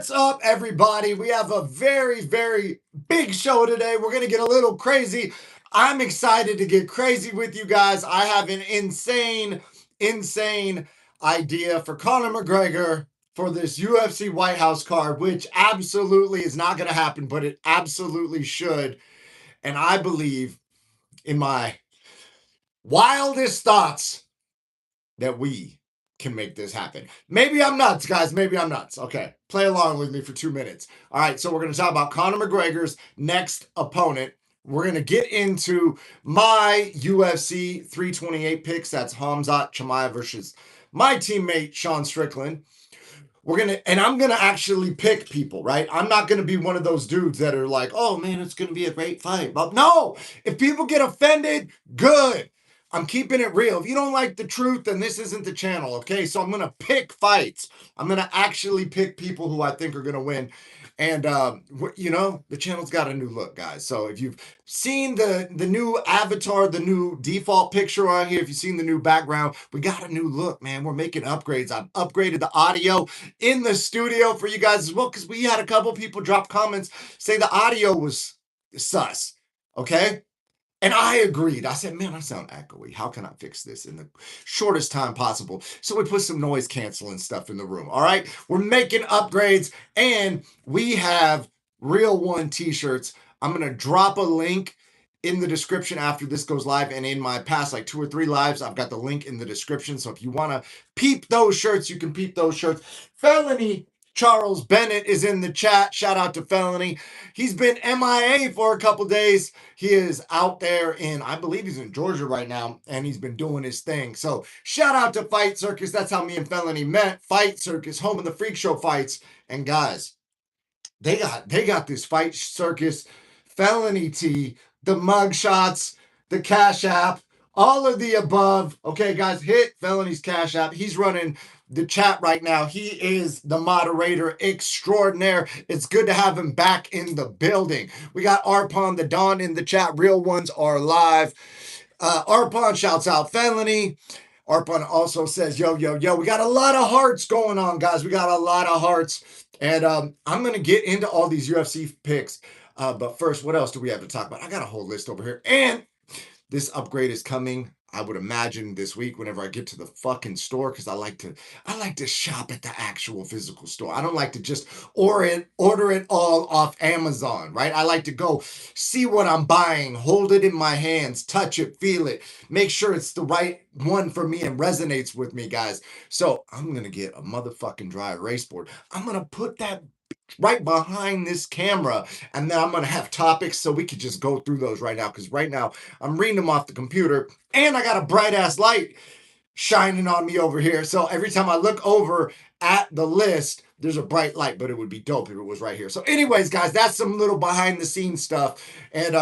What's up, everybody? We have a very, very big show today. We're going to get a little crazy. I'm excited to get crazy with you guys. I have an insane idea for Conor McGregor for this UFC White House card, which absolutely is not going to happen, but it absolutely should. And I believe in my wildest thoughts that we can make this happen. Maybe I'm nuts, guys. Maybe I'm nuts. Okay, play along with me for 2 minutes. All right, so we're going to talk about Conor McGregor's next opponent. We're going to get into my UFC 328 picks. That's Hamzat Chimaev versus my teammate Sean Strickland. I'm gonna actually pick people, right? I'm not gonna be one of those dudes that are like, oh man, it's gonna be a great fight. But no, if people get offended, good. I'm keeping it real. If you don't like the truth, then this isn't the channel, okay? So I'm gonna pick fights. I'm gonna actually pick people who I think are gonna win. And the channel's got a new look, guys. So if you've seen the new avatar, the new default picture on here, if you've seen the new background, we got a new look, man. We're making upgrades. I've upgraded the audio in the studio for you guys as well, because we had a couple people drop comments saying the audio was sus. Okay. And I agreed. I said, man, I sound echoey. How can I fix this in the shortest time possible? So we put some noise canceling stuff in the room. All right. We're making upgrades and we have Real One t-shirts. I'm going to drop a link in the description after this goes live. And in my past, like 2 or 3 lives, I've got the link in the description. So if you want to peep those shirts, you can peep those shirts. Felony Charles Bennett is in the chat. Shout out to Felony. He's been MIA for a couple days. He is out there I believe he's in Georgia right now, and he's been doing his thing. So shout out to Fight Circus. That's how me and Felony met. Fight Circus, home of the Freak Show fights. And guys, they got this Fight Circus Felony tee, the mug shots, the Cash App, all of the above. Okay, guys, hit Felony's Cash App. He's running the chat right now. He is the moderator extraordinaire. It's good to have him back in the building. We got Arpon the Don in the chat. Real Ones are live. Arpon shouts out Felony. Arpon also says, yo, yo, yo. We got a lot of hearts going on, guys. We got a lot of hearts. And I'm going to get into all these UFC picks. But first, what else do we have to talk about? I got a whole list over here. And this upgrade is coming, I would imagine, this week whenever I get to the fucking store, because I like to shop at the actual physical store. I don't like to just order it all off Amazon, right? I like to go see what I'm buying, hold it in my hands, touch it, feel it, make sure it's the right one for me and resonates with me, guys. So I'm gonna get a motherfucking dry erase board. I'm gonna put that right behind this camera, and then I'm gonna have topics so we could just go through those right now, because right now I'm reading them off the computer and I got a bright ass light shining on me over here, so every time I look over at the list there's a bright light. But it would be dope if it was right here. So anyways, guys, that's some little behind the scenes stuff. And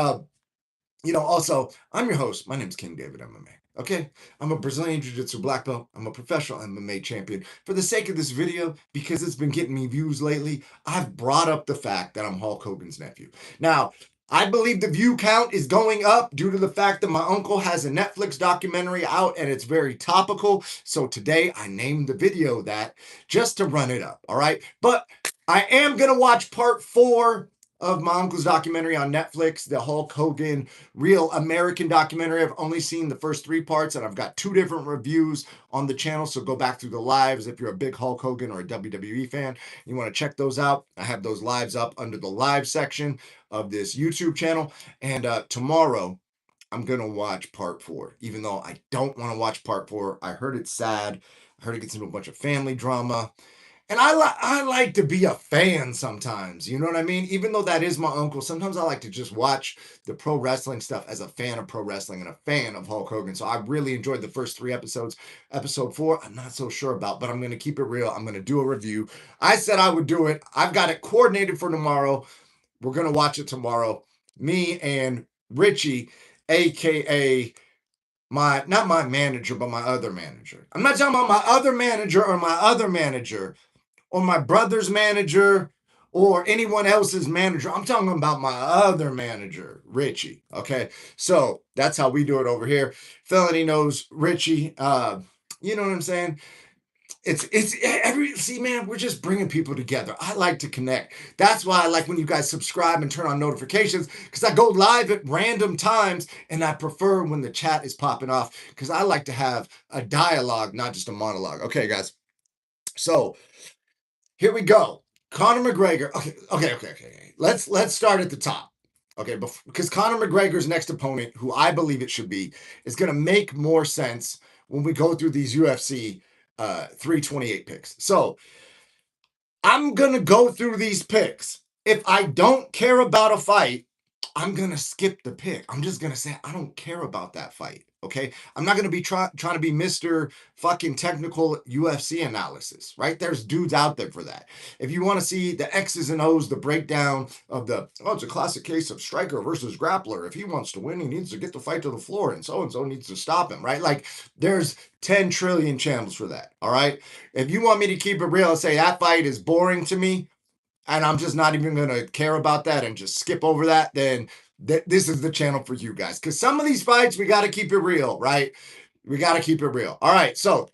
also, I'm your host. My name's King David MMA. Okay, I'm a Brazilian Jiu-Jitsu black belt. I'm a professional MMA champion. For the sake of this video, because it's been getting me views lately, I've brought up the fact that I'm Hulk Hogan's nephew. Now, I believe the view count is going up due to the fact that my uncle has a Netflix documentary out and it's very topical. So today I named the video that, just to run it up, all right? But I am going to watch part 4 of my uncle's documentary on Netflix, the Hulk Hogan Real American documentary. I've only seen the first 3 parts, and I've got 2 different reviews on the channel, so go back through the lives if you're a big Hulk Hogan or a WWE fan. You want to check those out. I have those lives up under the live section of this YouTube channel. And tomorrow, I'm going to watch part 4, even though I don't want to watch part 4. I heard it's sad. I heard it gets into a bunch of family drama. And I like to be a fan sometimes, you know what I mean? Even though that is my uncle, sometimes I like to just watch the pro wrestling stuff as a fan of pro wrestling and a fan of Hulk Hogan. So I really enjoyed the first 3 episodes. Episode 4, I'm not so sure about, but I'm going to keep it real. I'm going to do a review. I said I would do it. I've got it coordinated for tomorrow. We're going to watch it tomorrow. Me and Richie, aka not my manager, but my other manager. I'm not talking about my other manager or my other manager, or my brother's manager, or anyone else's manager. I'm talking about my other manager, Richie. Okay, so that's how we do it over here. Felony knows Richie. You know what I'm saying? it's every see, man, we're just bringing people together. I like to connect. That's why I like when you guys subscribe and turn on notifications, because I go live at random times, and I prefer when the chat is popping off because I like to have a dialogue, not just a monologue. Okay, guys. So here we go. Conor McGregor. Okay. Let's start at the top. Okay, because Conor McGregor's next opponent, who I believe it should be, is going to make more sense when we go through these UFC 328 picks. So I'm going to go through these picks. If I don't care about a fight, I'm going to skip the pick. I'm just going to say, I don't care about that fight. Okay. I'm not going to be trying to be Mr. fucking technical UFC analysis, right? There's dudes out there for that. If you want to see the X's and O's, the breakdown of it's a classic case of striker versus grappler. If he wants to win, he needs to get the fight to the floor, and so needs to stop him, right? Like there's 10 trillion channels for that. All right. If you want me to keep it real and say that fight is boring to me, and I'm just not even going to care about that and just skip over that, then this is the channel for you guys. Because some of these fights, we got to keep it real, right? We got to keep it real. All right, so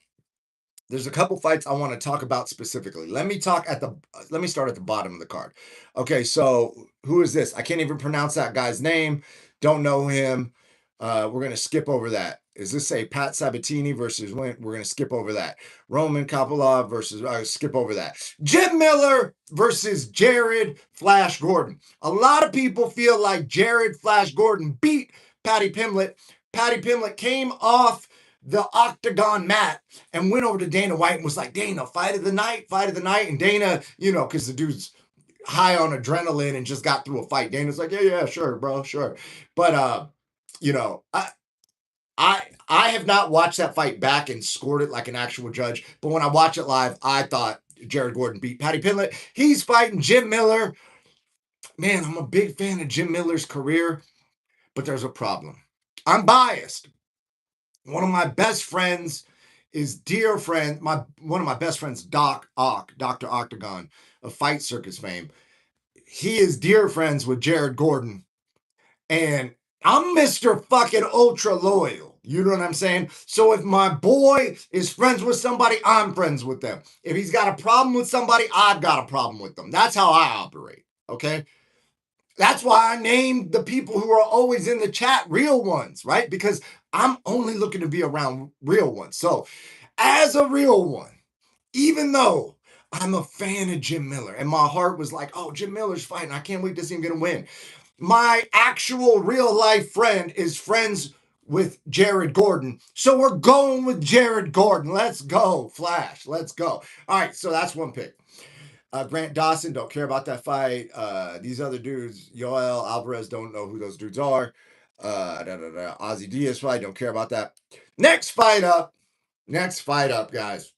there's a couple fights I want to talk about specifically. Let me start at the bottom of the card. Okay, so who is this? I can't even pronounce that guy's name. Don't know him. We're gonna skip over that. Is this a Pat Sabatini versus We're gonna skip over that. Roman Kopylov versus skip over that. Jim Miller versus Jared Flash Gordon. A lot of people feel like Jared Flash Gordon beat Paddy Pimblett. Paddy Pimblett came off the octagon mat and went over to Dana White and was like, Dana, fight of the night. And Dana, because the dude's high on adrenaline and just got through a fight. Dana's like, yeah, sure, bro, sure. But, I have not watched that fight back and scored it like an actual judge. But when I watch it live, I thought Jared Gordon beat Paddy Pimblett. He's fighting Jim Miller. Man, I'm a big fan of Jim Miller's career, but there's a problem. I'm biased. One of my best friends is one of my best friends, Doc Ock, Dr. Octagon of Fight Circus fame. He is dear friends with Jared Gordon. And I'm Mr. fucking ultra loyal. You know what I'm saying? So if my boy is friends with somebody, I'm friends with them. If he's got a problem with somebody, I've got a problem with them. That's how I operate. Okay? That's why I named the people who are always in the chat real ones, right? Because I'm only looking to be around real ones. So, as a real one, even though I'm a fan of Jim Miller and my heart was like, oh, Jim Miller's fighting, I can't wait to see him gonna win. My actual real life friend is friends with Jared Gordon. So we're going with Jared Gordon. Let's go, Flash. Let's go. All right, so that's one pick. Grant Dawson, don't care about that fight. These other dudes, Yoel Alvarez, don't know who those dudes are. Ozzy Diaz fight, don't care about that. Next fight up, guys.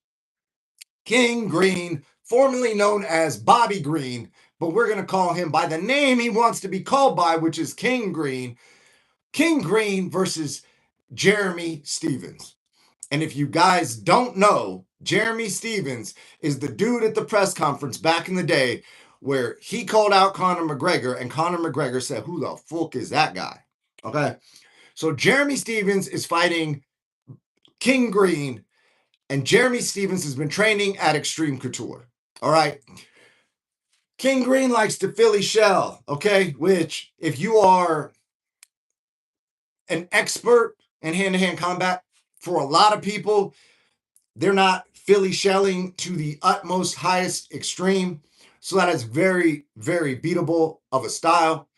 King Green, formerly known as Bobby Green, but we're going to call him by the name he wants to be called by, which is King Green. King Green versus Jeremy Stephens. And if you guys don't know, Jeremy Stephens is the dude at the press conference back in the day where he called out Conor McGregor, and Conor McGregor said, who the fuck is that guy? Okay. So Jeremy Stephens is fighting King Green, and Jeremy Stephens has been training at Extreme Couture. All right. King Green likes to Philly shell, okay? Which, if you are an expert in hand-to-hand combat, for a lot of people, they're not Philly shelling to the utmost highest extreme. So that is very, very beatable of a style.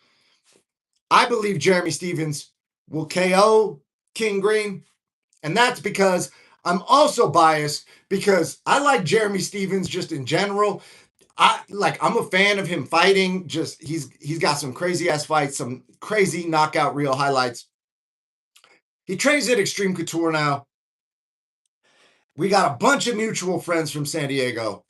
I believe Jeremy Stephens will KO King Green. And that's because I'm also biased because I like Jeremy Stephens just in general. I'm a fan of him fighting. Just he's got some crazy ass fights, some crazy knockout reel highlights. He trains at Extreme Couture now. We got a bunch of mutual friends from San Diego.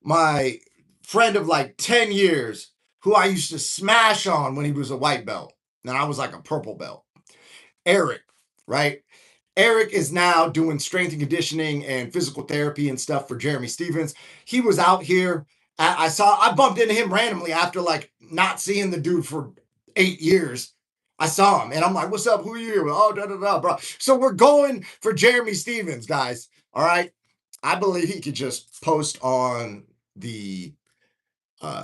My friend of like 10 years, who I used to smash on when he was a white belt, and I was like a purple belt. Eric, right? Eric is now doing strength and conditioning and physical therapy and stuff for Jeremy Stephens. He was out here. I bumped into him randomly after like not seeing the dude for 8 years. I saw him and I'm like, what's up? Who are you here with? Oh, bro. So we're going for Jeremy Stephens, guys. All right. I believe he could just post on the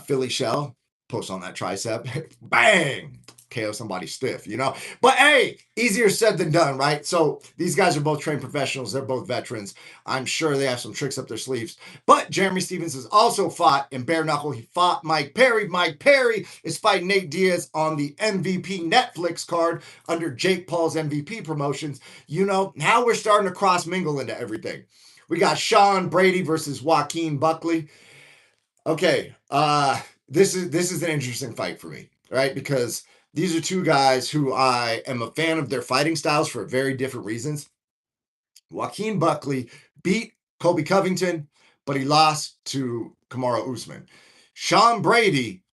Philly shell, post on that tricep, bang, KO somebody stiff, you know? But hey, easier said than done, right? So these guys are both trained professionals. They're both veterans. I'm sure they have some tricks up their sleeves. But Jeremy Stevens has also fought in bare knuckle. He fought Mike Perry. Mike Perry is fighting Nate Diaz on the MVP Netflix card under Jake Paul's MVP promotions. You know, now we're starting to cross mingle into everything. We got Sean Brady versus Joaquin Buckley. Okay, this is an interesting fight for me, right? Because these are two guys who I am a fan of their fighting styles for very different reasons. Joaquin Buckley beat Colby Covington, but he lost to Kamaru Usman. Sean Brady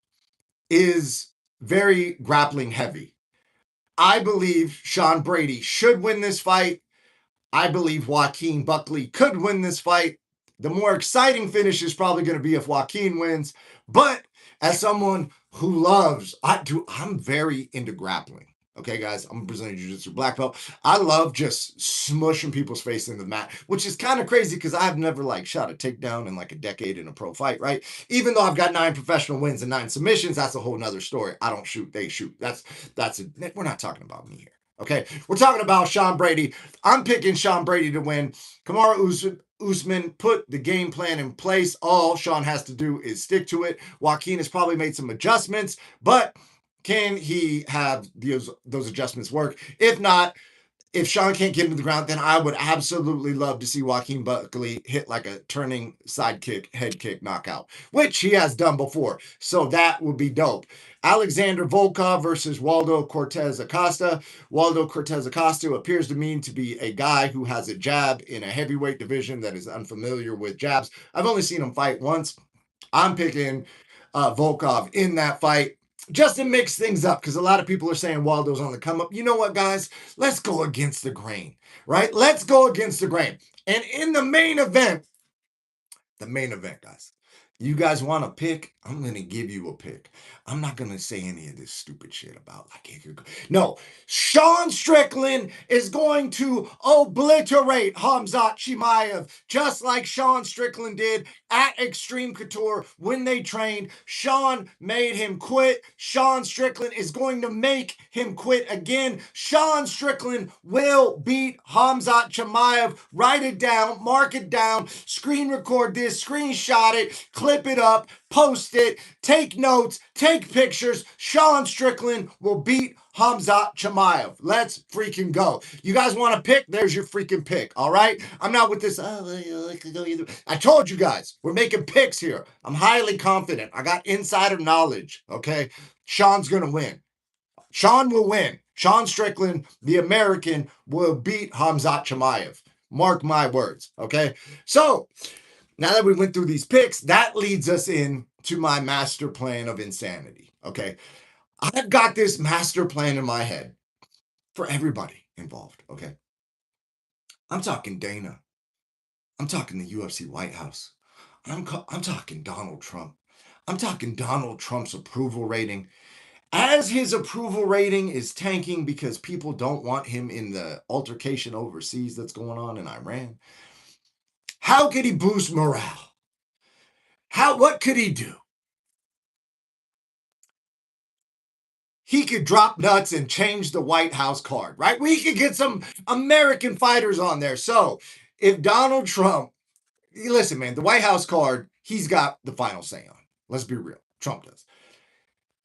is very grappling heavy. I believe Sean Brady should win this fight. I believe Joaquin Buckley could win this fight. The more exciting finish is probably going to be if Joaquin wins. But as someone who loves, I'm very into grappling. Okay, guys, I'm a Brazilian Jiu-Jitsu black belt. I love just smushing people's face into the mat, which is kind of crazy because I've never like shot a takedown in like a decade in a pro fight, right? Even though I've got 9 professional wins and 9 submissions, that's a whole nother story. I don't shoot, they shoot. We're not talking about me here. Okay, we're talking about Sean Brady. I'm picking Sean Brady to win. Kamaru Usman put the game plan in place. All Sean has to do is stick to it. Joaquin has probably made some adjustments, but can he have those adjustments work? If not, if Sean can't get him to the ground, then I would absolutely love to see Joaquin Buckley hit like a turning side kick, head kick knockout, which he has done before. So that would be dope. Alexander Volkov versus Waldo Cortez Acosta. Waldo Cortez Acosta appears to me to be a guy who has a jab in a heavyweight division that is unfamiliar with jabs. I've only seen him fight once. I'm picking Volkov in that fight just to mix things up because a lot of people are saying Waldo's on the come up. You know what, guys? Let's go against the grain, right? Let's go against the grain. And in the main event, guys, you guys want a pick? I'm going to give you a pick. I'm not going to say any of this stupid shit about like, no, Sean Strickland is going to obliterate Hamzat Chimaev just like Sean Strickland did at Extreme Couture when they trained. Sean made him quit. Sean Strickland is going to make him quit again. Sean Strickland will beat Hamzat Chimaev. Write it down, mark it down, screen record this, screenshot it, clip it up, post it, take notes, take pictures. Sean Strickland will beat Hamzat Chimaev. Let's freaking go. You guys want to pick? There's your freaking pick, all right? I'm not with this, I could go either. I told you guys, we're making picks here. I'm highly confident. I got insider knowledge, okay? Sean's going to win. Sean will win. Sean Strickland, the American, will beat Hamzat Chimaev. Mark my words, okay? So, now that we went through these picks, that leads us in to my master plan of insanity, okay? I've got this master plan in my head for everybody involved, okay? I'm talking Dana. I'm talking the UFC White House. I'm talking Donald Trump. I'm talking Donald Trump's approval rating. As his approval rating is tanking because people don't want him in the altercation overseas that's going on in Iran, how could he boost morale? What could he do? He could drop nuts and change the White House card, right? We could get some American fighters on there. So if Donald Trump, listen, man, the White House card, he's got the final say on. Let's be real. Trump does.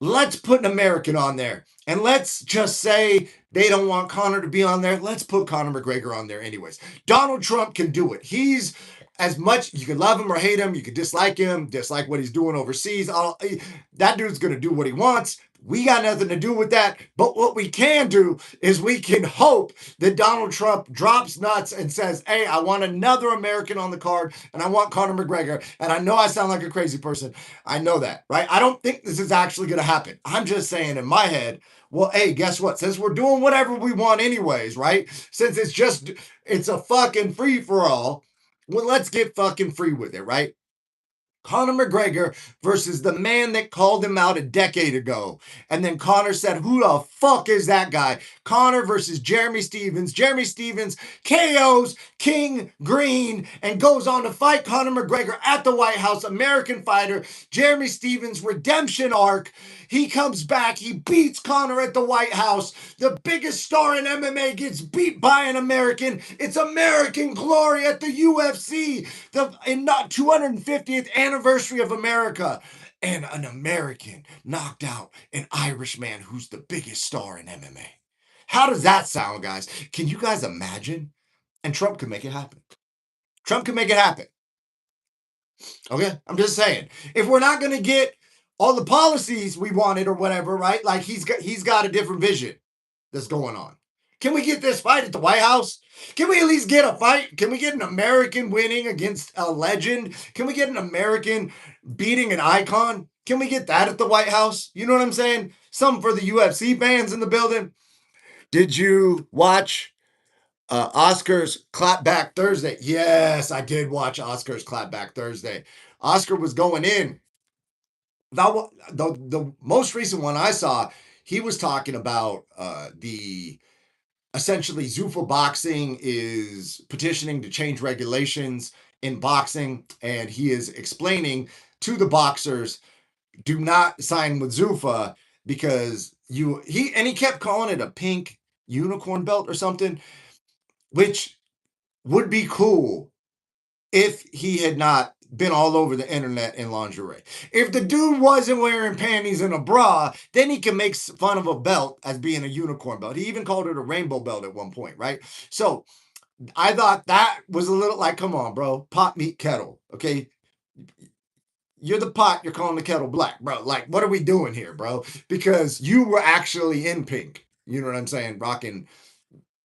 Let's put an American on there. And let's just say they don't want Conor to be on there. Let's put Conor McGregor on there anyways. Donald Trump can do it. He's as much, you can love him or hate him, you can dislike him, dislike what he's doing overseas. That dude's going to do what he wants. We got nothing to do with that. But what we can do is we can hope that Donald Trump drops nuts and says, hey, I want another American on the card and I want Conor McGregor. And I know I sound like a crazy person. I know that, right? I don't think this is actually going to happen. I'm just saying in my head, well, hey, guess what? Since we're doing whatever we want anyways, right? Since it's a fucking free for all, well, let's get fucking free with it, right? Conor McGregor versus the man that called him out a decade ago. And then Conor said, who the fuck is that guy? Conor versus Jeremy Stephens. Jeremy Stephens KOs King Green and goes on to fight Conor McGregor at the White House. American fighter. Jeremy Stephens' redemption arc. He comes back. He beats Conor at the White House. The biggest star in MMA gets beat by an American. It's American glory at the UFC. The 250th anniversary of America. And an American knocked out an Irishman who's the biggest star in MMA. How does that sound, guys? Can you guys imagine? And Trump could make it happen. Trump could make it happen. Okay? I'm just saying. If we're not going to get all the policies we wanted or whatever, right? Like he's got a different vision that's going on. Can we get this fight at the White House? Can we at least get a fight? Can we get an American winning against a legend? Can we get an American beating an icon? Can we get that at the White House? You know what I'm saying? Something for the UFC fans in the building. Did you watch Oscar's Clapback Thursday? Yes, I did watch Oscar's Clapback Thursday. Oscar was going in. The most recent one I saw, he was talking about the essentially Zuffa Boxing is petitioning to change regulations in boxing, and he is explaining to the boxers, do not sign with Zuffa because he kept calling it a pink unicorn belt or something, which would be cool if he had not been all over the internet in lingerie. If the dude wasn't wearing panties and a bra, then he can make fun of a belt as being a unicorn belt. He even called it a rainbow belt at one point, right? So I thought that was a little like, come on, bro, pot meet kettle, okay? You're the pot, you're calling the kettle black, bro. Like, what are we doing here, bro? Because you were actually in pink. You know what I'm saying? Rocking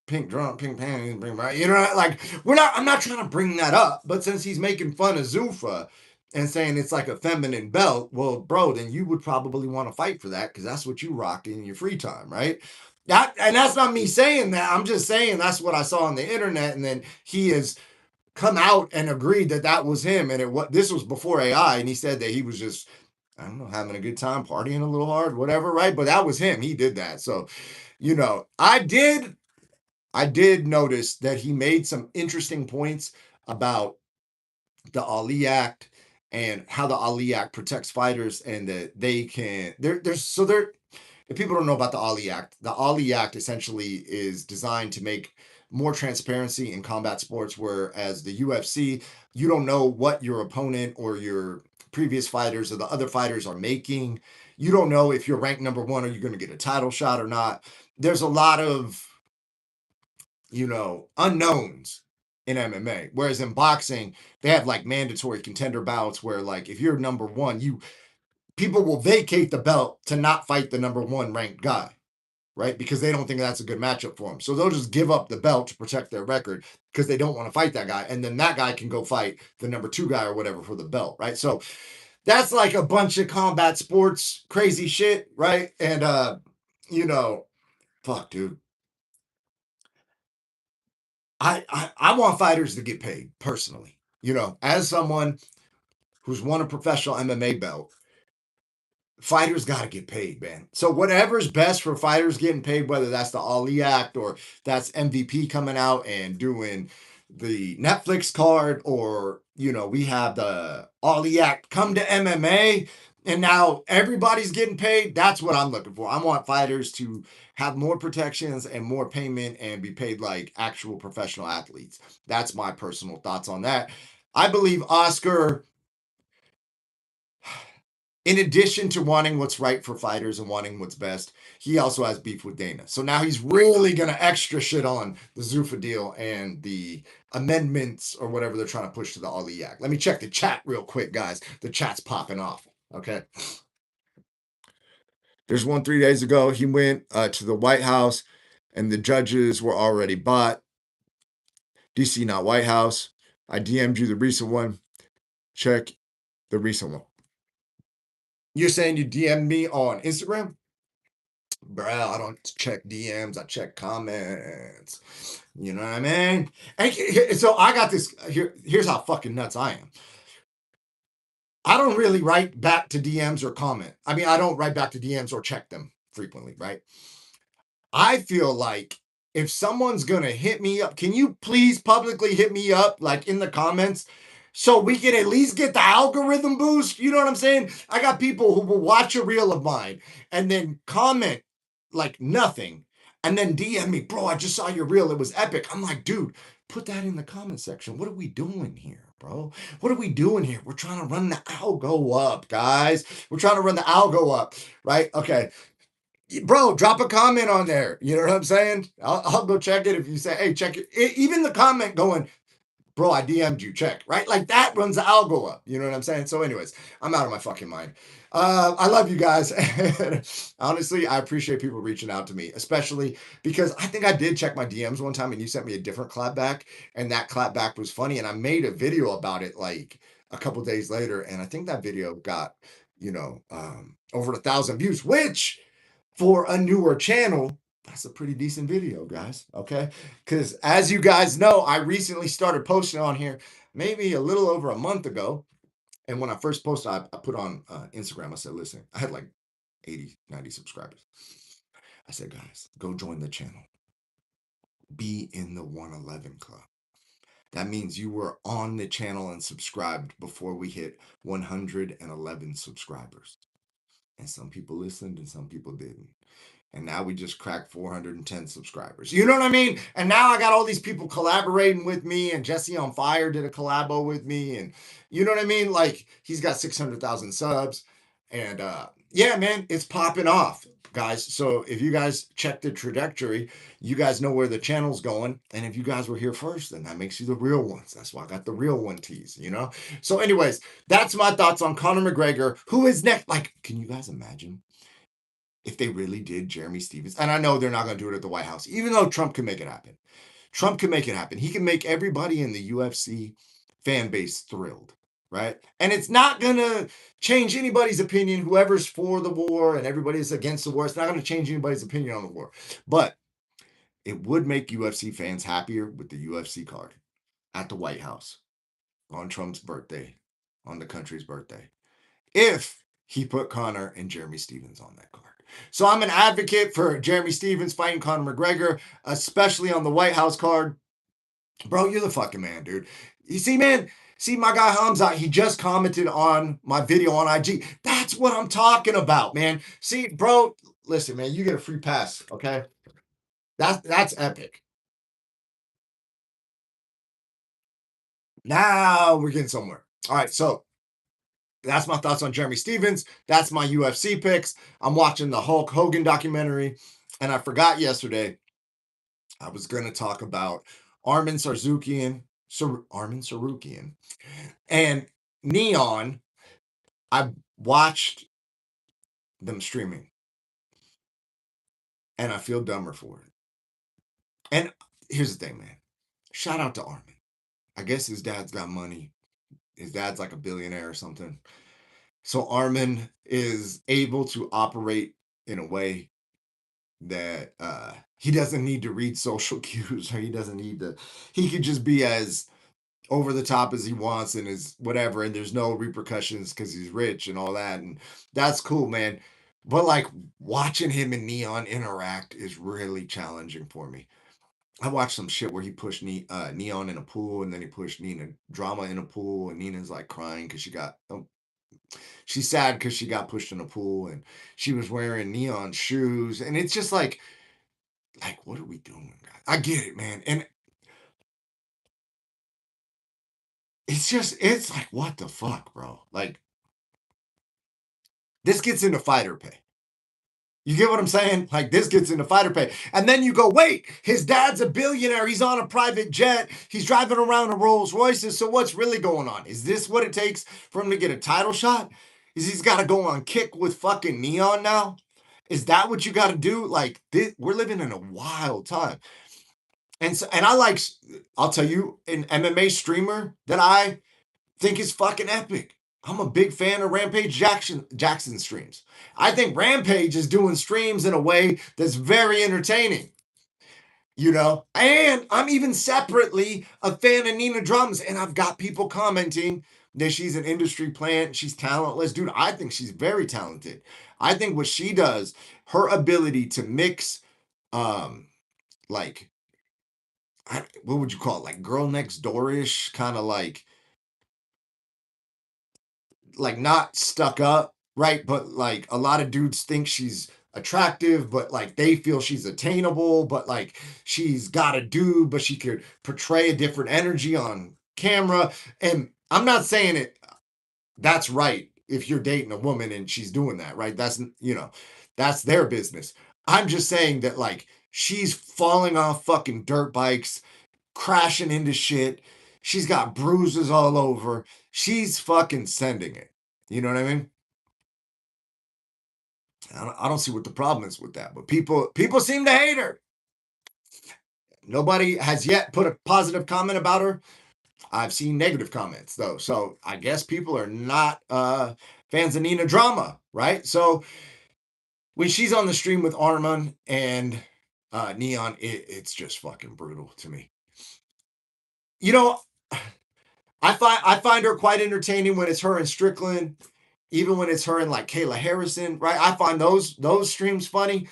pink drum, pink panties, pink, right? You know, like I'm not trying to bring that up, but since he's making fun of Zuffa and saying it's like a feminine belt, well, bro, then you would probably want to fight for that because that's what you rock in your free time, right? And that's not me saying that. I'm just saying that's what I saw on the internet, and then he has come out and agreed that that was him, and this was before AI, and he said that he was just, I don't know, having a good time, partying a little hard, whatever, right? But that was him. He did that. So, you know, I did notice that he made some interesting points about the Ali Act and how the Ali Act protects fighters and that they can, if people don't know about the Ali Act essentially is designed to make more transparency in combat sports, whereas the UFC, you don't know what your opponent or your previous fighters or the other fighters are making. You don't know if you're ranked number one, are you going to get a title shot or not? There's a lot of, unknowns in MMA. Whereas in boxing, they have like mandatory contender bouts where like if you're number one, people will vacate the belt to not fight the number one ranked guy, right? Because they don't think that's a good matchup for them. So they'll just give up the belt to protect their record because they don't want to fight that guy. And then that guy can go fight the number two guy or whatever for the belt, right? So that's like a bunch of combat sports crazy shit, right? And fuck, dude. I want fighters to get paid personally. As someone who's won a professional MMA belt, fighters got to get paid, man. So whatever's best for fighters getting paid, whether that's the Ali Act or that's MVP coming out and doing the Netflix card, or we have the Ali Act come to MMA and now everybody's getting paid. That's what I'm looking for. I want fighters to have more protections and more payment and be paid like actual professional athletes. That's my personal thoughts on that. I believe Oscar, in addition to wanting what's right for fighters and wanting what's best, he also has beef with Dana. So now he's really going to extra shit on the Zuffa deal and the amendments or whatever they're trying to push to the Ali Act. Let me check the chat real quick, guys. The chat's popping off. Okay. There's one 3 days ago. He went to the White House and the judges were already bought. DC, not White House. I DM'd you the recent one. Check the recent one. You're saying you DM'd me on Instagram? Bro, I don't check DMs. I check comments. You know what I mean? And so I got this. Here's how fucking nuts I am. I don't really write back to DMs or comment. I mean, I don't write back to DMs or check them frequently, right? I feel like if someone's gonna hit me up, can you please publicly hit me up, like in the comments, so we can at least get the algorithm boost? You know what I'm saying? I got people who will watch a reel of mine and then comment like nothing and then DM me, bro, I just saw your reel. It was epic. I'm like, dude, put that in the comment section. What are we doing here, bro? What are we doing here? We're trying to run the algo up, guys. We're trying to run the algo up, right? Okay. Bro, drop a comment on there. You know what I'm saying? I'll go check it if you say, hey, check it. Even the comment going, bro, I DM'd you, check, right? Like that runs the algo up. You know what I'm saying? So, anyways, I'm out of my fucking mind. I love you guys. Honestly, I appreciate people reaching out to me, especially because I think I did check my DMs one time and you sent me a different clap back, and that clap back was funny. And I made a video about it like a couple days later. And I think that video got, over 1,000 views, which for a newer channel, that's a pretty decent video, guys. Okay. Because as you guys know, I recently started posting on here maybe a little over a month ago. And when I first posted, I put on Instagram, I said, listen, I had like 80, 90 subscribers. I said, guys, go join the channel. Be in the 111 club. That means you were on the channel and subscribed before we hit 111 subscribers. And some people listened and some people didn't. And now we just cracked 410 subscribers. You know what I mean? And now I got all these people collaborating with me, and Jesse on Fire did a collabo with me, and you know what I mean? Like he's got 600,000 subs, and yeah, man, it's popping off, guys. So if you guys check the trajectory, you guys know where the channel's going, and if you guys were here first, then that makes you the real ones. That's why I got the real one tease, you know. So, anyways, that's my thoughts on Conor McGregor. Who is next? Like, can you guys imagine if they really did Jeremy Stevens? And I know they're not going to do it at the White House, even though Trump can make it happen. Trump can make it happen. He can make everybody in the UFC fan base thrilled, right? And it's not going to change anybody's opinion. Whoever's for the war and everybody's against the war, it's not going to change anybody's opinion on the war. But it would make UFC fans happier with the UFC card at the White House on Trump's birthday, on the country's birthday, if he put Conor and Jeremy Stevens on that card. So I'm an advocate for Jeremy Stevens fighting Conor McGregor, especially on the White House card. Bro, you're the fucking man, dude. You see, man, see my guy Hamza, he just commented on my video on IG. That's what I'm talking about, man. See, bro, listen, man, you get a free pass, okay? That's epic. Now we're getting somewhere. All right, so that's my thoughts on Jeremy Stevens. That's my UFC picks. I'm watching the Hulk Hogan documentary, and I forgot yesterday I was going to talk about Armin Sarukian, and Neon. I watched them streaming, and I feel dumber for it. And here's the thing, man. Shout out to Armin. I guess his dad's got money. His dad's like a billionaire or something. So Armin is able to operate in a way that he doesn't need to read social cues, or he could just be as over the top as he wants and is whatever, and there's no repercussions because he's rich and all that, and that's cool, man. But like watching him and Neon interact is really challenging for me. I watched some shit where he pushed Neon in a pool, and then he pushed Nina Drama in a pool, and Nina's like crying because she's sad because she got pushed in a pool, and she was wearing Neon shoes, and it's just like, what are we doing, guys? I get it, man. And it's like, what the fuck, bro? Like, this gets into fighter pay. You get what I'm saying? Like, this gets into fighter pay. And then you go, wait, his dad's a billionaire. He's on a private jet. He's driving around in Rolls Royces. So what's really going on? Is this what it takes for him to get a title shot? Is he's got to go on kick with fucking Neon now? Is that what you got to do? Like, we're living in a wild time. And so, and I'll tell you, an MMA streamer that I think is fucking epic. I'm a big fan of Rampage Jackson streams. I think Rampage is doing streams in a way that's very entertaining, you know? And I'm even separately a fan of Nina Drums, and I've got people commenting that she's an industry plant, she's talentless. Dude, I think she's very talented. I think what she does, her ability to mix um like what would you call it? Like girl next door-ish, kind of like not stuck up, right? But like a lot of dudes think she's attractive, but like they feel she's attainable, but like she's got a dude, but she could portray a different energy on camera. And I'm not saying that's right if you're dating a woman and she's doing that, right? That's their business. I'm just saying that like she's falling off fucking dirt bikes, crashing into shit. She's got bruises all over. She's fucking sending it. You know what I mean? I don't see what the problem is with that, but people seem to hate her. Nobody has yet put a positive comment about her. I've seen negative comments though, so I guess people are not fans of Nina Drama, right? So when she's on the stream with Armand and Neon, it's just fucking brutal to me. You know, I find her quite entertaining when it's her and Strickland, even when it's her and like Kayla Harrison, right? I find those streams funny.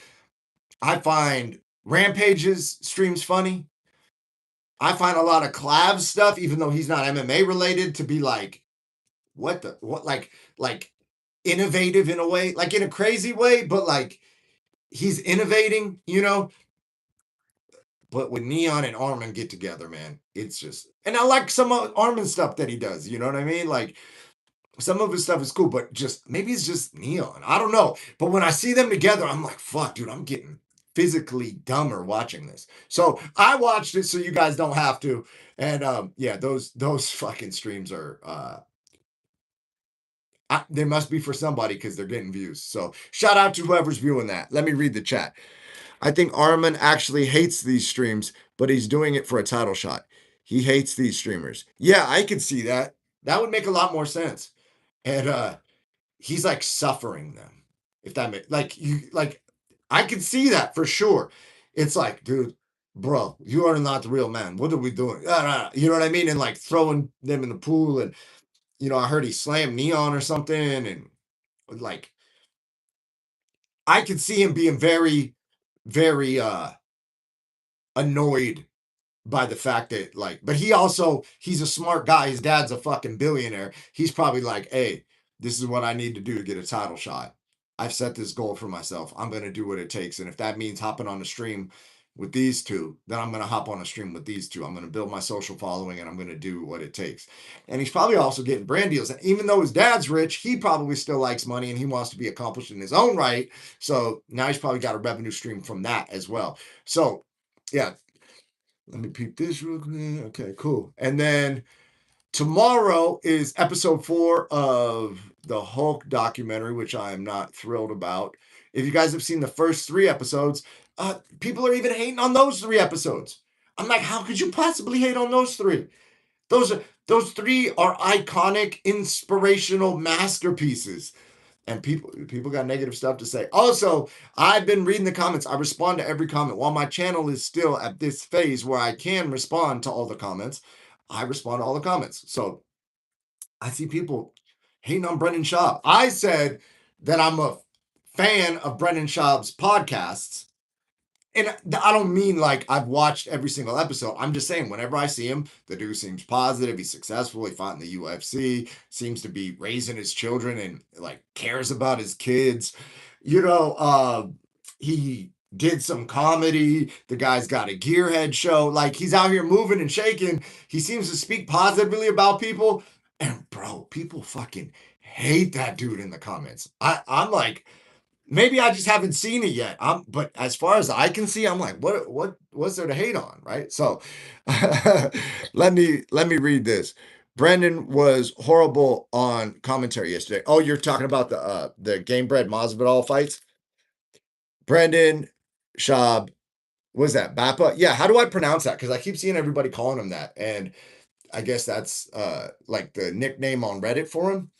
I find Rampage's streams funny. I find a lot of Clav's stuff, even though he's not MMA related, to be like, what like innovative in a way, like in a crazy way, but like he's innovating, you know. But when Neon and Armin get together, man, it's just, and I like some of Armin stuff that he does, you know what I mean? Like some of his stuff is cool, but just maybe it's just Neon. I don't know. But when I see them together, I'm like, fuck, dude, I'm getting physically dumber watching this. So I watched it so you guys don't have to. And yeah, those fucking streams are they must be for somebody because they're getting views. So shout out to whoever's viewing that. Let me read the chat. I think Armin actually hates these streams, but he's doing it for a title shot. He hates these streamers. Yeah, I could see that. That would make a lot more sense. And he's like suffering them. If that makes like you like I could see that for sure. It's like, dude, bro, you are not the real man. What are we doing? You know what I mean? And like throwing them in the pool. And I heard he slammed Neon or something. And like I could see him being very, very annoyed by the fact that like, but he's a smart guy. His dad's a fucking billionaire. He's probably like, hey, this is what I need to do to get a title shot. I've set this goal for myself. I'm going to do what it takes. And if that means hopping on the stream with these two, then I'm going to hop on a stream with these two. I'm going to build my social following and I'm going to do what it takes. And he's probably also getting brand deals. And even though his dad's rich, he probably still likes money and he wants to be accomplished in his own right. So now he's probably got a revenue stream from that as well. So yeah, let me peep this real quick. Okay, cool. And then tomorrow is episode 4 of the Hulk documentary, which I am not thrilled about. If you guys have seen the first 3 episodes, people are even hating on those 3 episodes. I'm like, how could you possibly hate on those 3? Those 3 are iconic, inspirational masterpieces. And people got negative stuff to say. Also, I've been reading the comments. I respond to every comment. While my channel is still at this phase where I can respond to all the comments, I respond to all the comments. So I see people hating on Brendan Schaub. I said that I'm a fan of Brendan Schaub's podcasts. And I don't mean like I've watched every single episode. I'm just saying whenever I see him, the dude seems positive. He's successful. He fought in the UFC. Seems to be raising his children and like cares about his kids. He did some comedy. The guy's got a gearhead show. Like he's out here moving and shaking. He seems to speak positively about people. And bro, people fucking hate that dude in the comments. I'm like, maybe I just haven't seen it yet. But as far as I can see, I'm like, what's there to hate on, right? So let me read this. Brendan was horrible on commentary yesterday. Oh, you're talking about the Game Bread Masvidal fights? Brendan Schaub, was that Bappa? Yeah, how do I pronounce that? Because I keep seeing everybody calling him that. And I guess that's like the nickname on Reddit for him.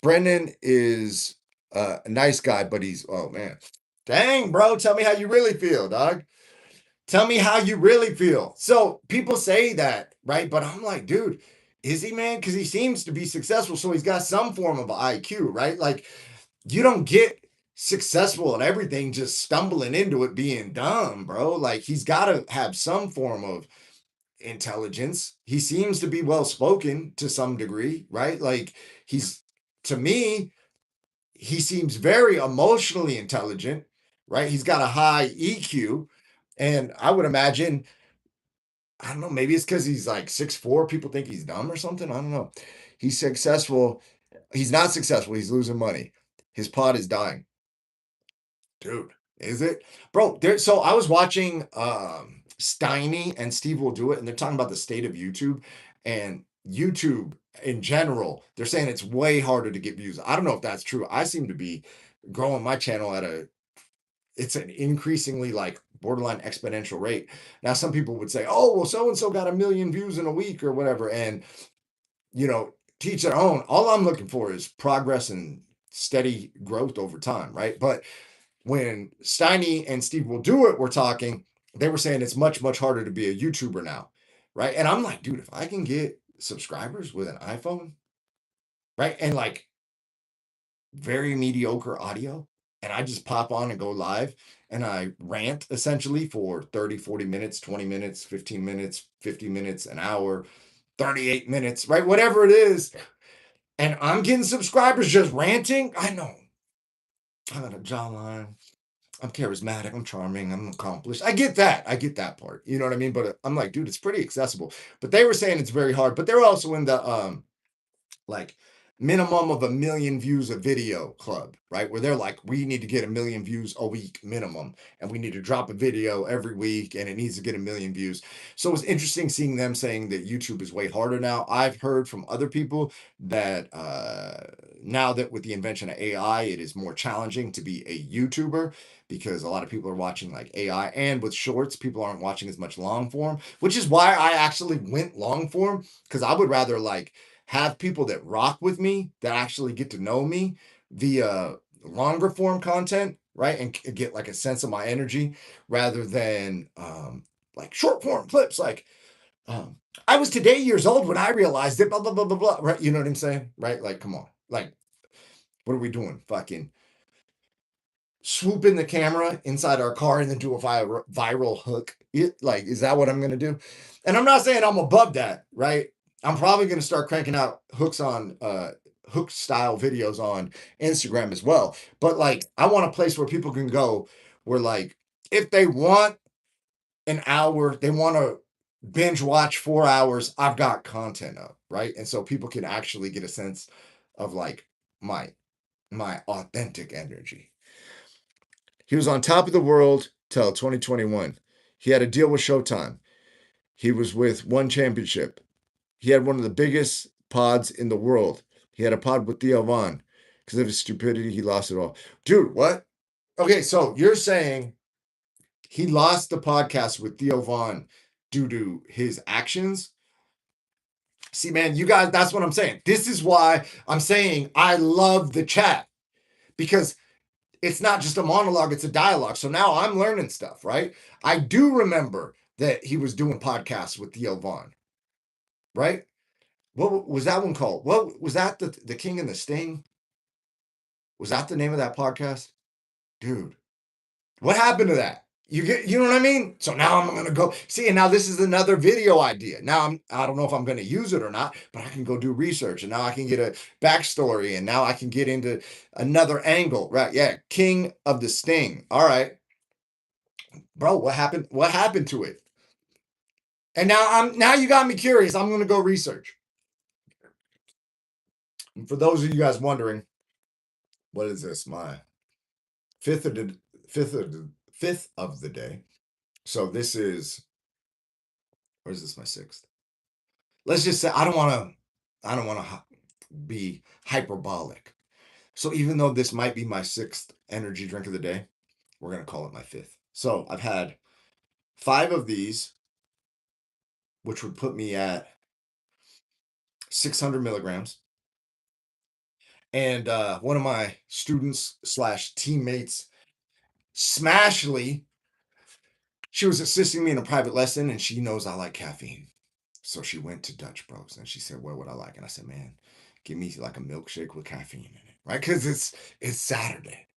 Brendan is a nice guy, but oh man, dang, bro, tell me how you really feel, dog. Tell me how you really feel. So people say that, right? But I'm like, dude, Is he, man? Because he seems to be successful, so he's got some form of IQ, right? Like, you don't get successful at everything just stumbling into it being dumb, bro. Like, he's got to have some form of intelligence. He seems to be well spoken to some degree, right? Like, he's, to me, he seems very emotionally intelligent, right? He's got a high EQ. And I would imagine, I don't know, maybe it's because he's like 6'4". People think he's dumb or something. I don't know. He's successful. He's not successful. He's losing money. His pod is dying. Dude, is it? Bro, so I was watching Steiny and Steve Will Do It, and they're talking about the state of YouTube and YouTube in general. They're saying it's way harder to get views. I don't know if that's true. I seem to be growing my channel at it's an increasingly like borderline exponential rate. Now, some people would say, oh, well, so and so got 1 million views in a week or whatever. And, you know, teach their own. All I'm looking for is progress and steady growth over time, right? But when Steiny and Steve Will Do It were talking, they were saying it's much, much harder to be a YouTuber now, right? And I'm like, dude, if I can get subscribers with an iPhone, right? And like very mediocre audio, and I just pop on and go live and I rant essentially for 30, 40 minutes, 20 minutes, 15 minutes, 50 minutes, an hour, 38 minutes, right? Whatever it is. And I'm getting subscribers just ranting. I know. I got a jawline. I'm charismatic. I'm charming. I'm accomplished. I get that. I get that part. You know what I mean? But I'm like, dude, it's pretty accessible. But they were saying it's very hard. But they're also in the like minimum of 1 million views a video club, right? Where they're like, we need to get 1 million views a week minimum, and we need to drop a video every week, and it needs to get 1 million views. So it was interesting seeing them saying that YouTube is way harder now. I've heard from other people that now that with the invention of AI, it is more challenging to be a YouTuber because a lot of people are watching like AI, and with shorts, people aren't watching as much long form, which is why I actually went long form, because I would rather like have people that rock with me that actually get to know me via longer form content, right? And get like a sense of my energy rather than like short form clips. Like, um, I was today years old when I realized it, blah, blah, blah, blah, blah, right? You know what I'm saying? Right? Like, come on. Like, what are we doing? Fucking swoop in the camera inside our car and then do a viral hook. Like, is that what I'm going to do? And I'm not saying I'm above that, right? I'm probably going to start cranking out hooks on hook style videos on Instagram as well. But like, I want a place where people can go where like, if they want an hour, they want to binge watch 4 hours, I've got content up, right? And so people can actually get a sense of like my authentic energy. He was on top of the world till 2021. He had a deal with Showtime. He was with One Championship. He had one of the biggest pods in the world. He had a pod with Theo Von. Because of his stupidity, he lost it all. Dude, what? Okay, so you're saying he lost the podcast with Theo Von due to his actions? See, man, you guys, that's what I'm saying. This is why I'm saying I love the chat, because it's not just a monologue, it's a dialogue. So now I'm learning stuff, right? I do remember that he was doing podcasts with Theo Von, right? What was that one called? What was that? The King and the Sting? Was that the name of that podcast? Dude, what happened to that? You know what I mean? So now I'm gonna go see, and now this is another video idea. Now I don't know if I'm gonna use it or not, but I can go do research, and now I can get a backstory, and now I can get into another angle, right? Yeah, King of the Sting. All right, bro, what happened? What happened to it? And now you got me curious. I'm gonna go research. And for those of you guys wondering, what is this? My fifth of the fifth of the day. So this is, or is this my sixth? Let's just say I don't want to be hyperbolic. So even though this might be my sixth energy drink of the day, we're gonna call it my fifth. So I've had 5 of these, which would put me at 600 milligrams. And one of my students slash teammates, Smashly, she was assisting me in a private lesson, and she knows I like caffeine. So she went to Dutch Bros and she said, "What would I like?" And I said, "Man, give me like a milkshake with caffeine in it, right? Because it's Saturday,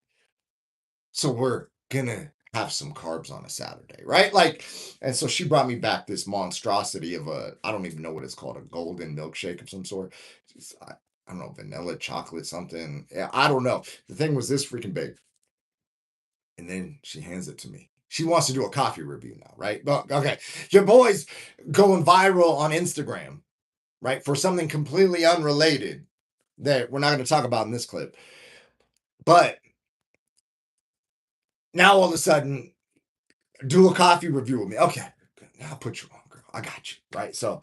so we're gonna have some carbs on a Saturday, right?" Like, and so she brought me back this monstrosity of a, I don't even know what it's called, a golden milkshake of some sort. I don't know, vanilla, chocolate, something. Yeah, I don't know. The thing was this freaking big. And then she hands it to me. She wants to do a coffee review now, right? But okay, your boy's going viral on Instagram, right? For something completely unrelated that we're not going to talk about in this clip. But now all of a sudden, do a coffee review with me. Okay, I'll put you on, girl. I got you, right? So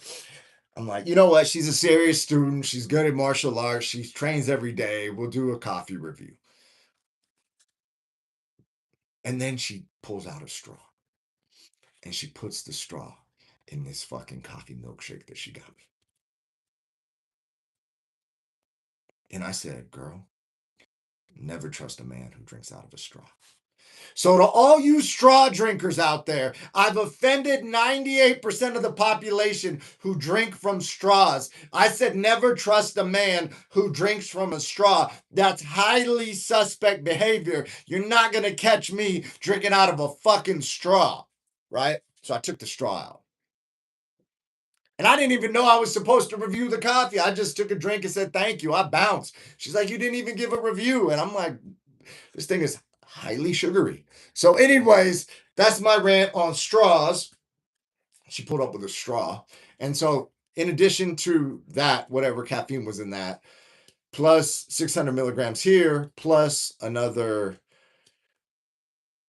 I'm like, you know what? She's a serious student. She's good at martial arts. She trains every day. We'll do a coffee review. And then she pulls out a straw and she puts the straw in this fucking coffee milkshake that she got me. And I said, girl, never trust a man who drinks out of a straw. So, to all you straw drinkers out there, I've offended 98% of the population who drink from straws. I said, never trust a man who drinks from a straw. That's highly suspect behavior. You're not going to catch me drinking out of a fucking straw, right? So, I took the straw out. And I didn't even know I was supposed to review the coffee. I just took a drink and said, thank you. I bounced. She's like, you didn't even give a review. And I'm like, this thing is highly sugary. So, anyways, that's my rant on straws. She pulled up with a straw. And so, in addition to that, whatever caffeine was in that, plus 600 milligrams here, plus another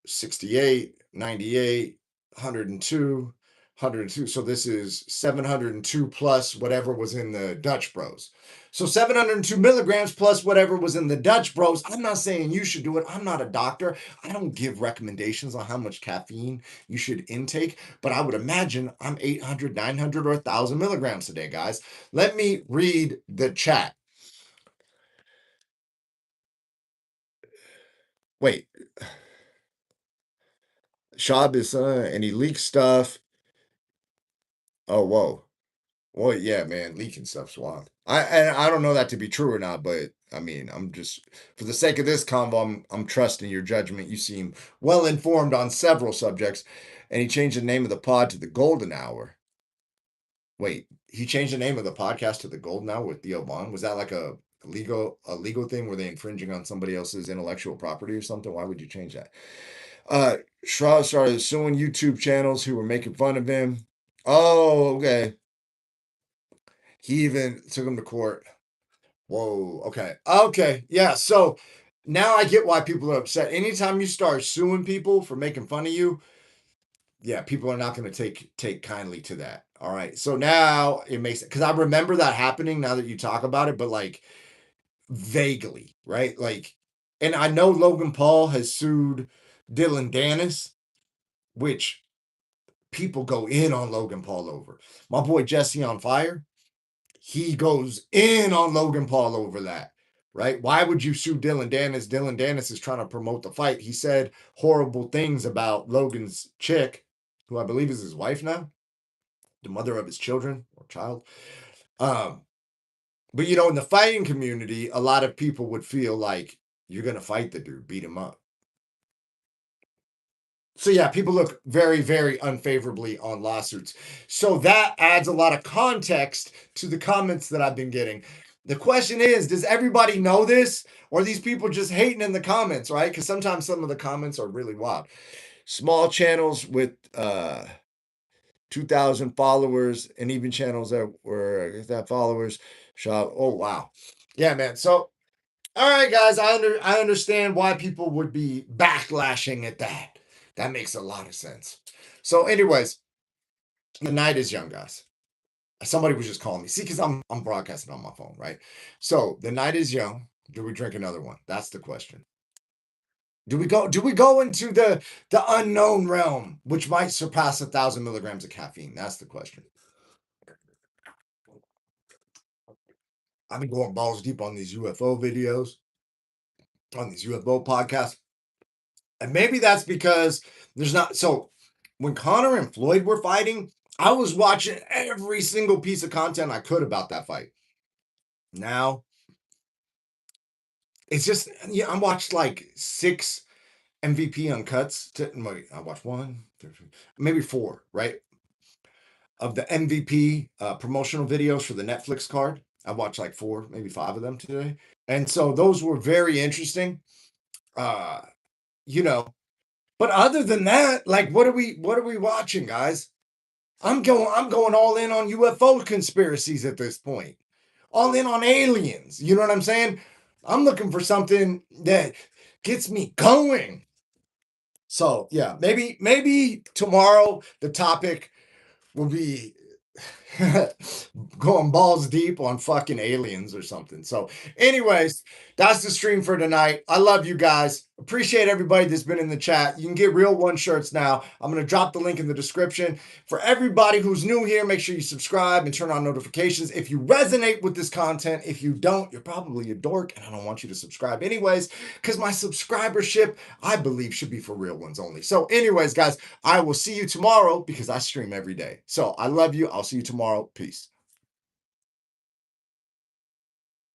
68, 98, 102, 102. So this is 702 plus whatever was in the Dutch Bros. So 702 milligrams plus whatever was in the Dutch Bros. I'm not saying you should do it. I'm not a doctor. I don't give recommendations on how much caffeine you should intake, but I would imagine I'm 800, 900, or 1,000 milligrams today, guys. Let me read the chat. Wait, Shab is and he leaks stuff. Oh, whoa. Well, yeah, man, leaking stuff's wild. I don't know that to be true or not, but I mean, I'm just for the sake of this convo, I'm trusting your judgment. You seem well informed on several subjects, and he changed the name of the pod to the Golden Hour. Wait, he changed the name of the podcast to the Golden Hour with Theo Vaughn. Was that like a legal thing? Were they infringing on somebody else's intellectual property or something? Why would you change that? Shroud started suing YouTube channels who were making fun of him. Oh, okay. He even took him to court. Whoa. Okay. Okay. Yeah. So now I get why people are upset. Anytime you start suing people for making fun of you, yeah, people are not going to take kindly to that. All right. So now it makes it because I remember that happening now that you talk about it, but like vaguely, right? Like, and I know Logan Paul has sued Dylan Dennis, which people go in on Logan Paul over. My boy Jesse on Fire, he goes in on Logan Paul over that, right? Why would you sue Dylan Dennis? Dylan Dennis is trying to promote the fight. He said horrible things about Logan's chick, who I believe is his wife now, the mother of his children or child. Um, but in the fighting community, a lot of people would feel like you're gonna fight the dude, beat him up. So yeah, people look very, very unfavorably on lawsuits. So that adds a lot of context to the comments that I've been getting. The question is, does everybody know this? Or are these people just hating in the comments, right? Because sometimes some of the comments are really wild. Small channels with 2,000 followers and even channels that were that followers shot. Oh wow. Yeah, man. So all right, guys, I understand why people would be backlashing at that. That makes a lot of sense. So, anyways, the night is young, guys. Somebody was just calling me. See, because I'm broadcasting on my phone, right? So the night is young. Do we drink another one? That's the question. Do we go into the unknown realm, which might surpass 1,000 milligrams of caffeine? That's the question. I've been going balls deep on these UFO videos, on these UFO podcasts. And maybe that's because there's not. So when Conor and Floyd were fighting, I was watching every single piece of content I could about that fight. Now it's just, yeah, I watched like 6 MVP uncuts. Wait, I watched one, two, maybe 4, right? Of the MVP promotional videos for the Netflix card. I watched like 4, maybe 5 of them today. And so those were very interesting. Uh, you know, but other than that, like what are we watching, guys? I'm going all in on UFO conspiracies at this point. All in on aliens. You know what I'm saying? I'm looking for something that gets me going. So yeah, maybe tomorrow the topic will be going balls deep on fucking aliens or something. So, anyways, that's the stream for tonight. I love you guys. Appreciate everybody that's been in the chat. You can get Real One shirts now. I'm going to drop the link in the description. For everybody who's new here, make sure you subscribe and turn on notifications if you resonate with this content. If you don't, you're probably a dork, and I don't want you to subscribe anyways, because my subscribership, I believe, should be for real ones only. So, anyways, guys, I will see you tomorrow because I stream every day. So I love you. I'll see you tomorrow. Peace.